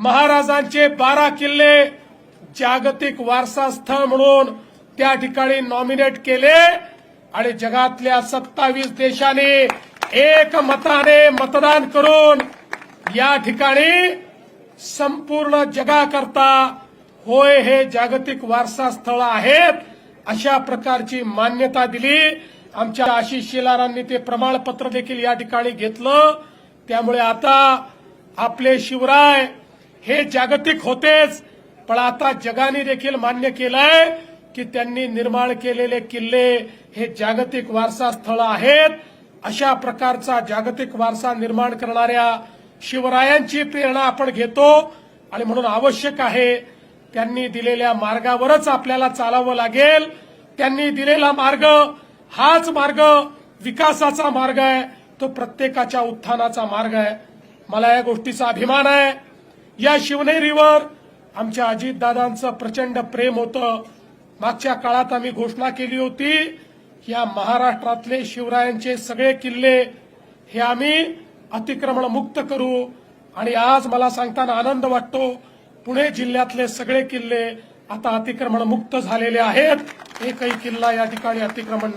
महाराजांचे 12 किल्ले जागतिक वारसा स्थळ म्हणून त्या ठिकाणी नॉमिनेट केले आणि जगातल्या 27 देशांनी एकमताने मतदान करून या ठिकाणी संपूर्ण जगाकरता होय हे जागतिक वारसा स्थळ आहेत अशा प्रकारची मान्यता दिली। आमच्या आशिष शेलारांनी ते प्रमाणपत्र देखील या ठिकाणी घेतलं। त्यामुळे आता आपले शिवराय हे जागतिक होतेच, पण आता जगाने देखील मान्य केलंय की त्यांनी निर्माण केलेले किल्ले हे जागतिक वारसा स्थळ आहेत। अशा प्रकारचा जागतिक वारसा निर्माण करणाऱ्या शिवरायांची प्रेरणा आपण घेतो आणि म्हणून आवश्यक आहे त्यांनी दिलेल्या मार्गावरच आपल्याला चालावं लागेल। त्यांनी दिलेला मार्ग हाच मार्ग विकासाचा मार्ग आहे, तो प्रत्येकाच्या उत्थानाचा मार्ग आहे। मला या गोष्टीचा अभिमान आहे। या शिवनेरीवर आमच्या अजितदादांचं प्रचंड प्रेम होतं। मागच्या काळात आम्ही घोषणा केली होती या महाराष्ट्रातले शिवरायांचे सगळे किल्ले हे आम्ही अतिक्रमण मुक्त करू आणि आज मला सांगताना आनंद वाटतो पुणे जिल्ह्यातले सगळे किल्ले आता अतिक्रमण मुक्त झालेले आहेत। एकही किल्ला या ठिकाणी अतिक्रमण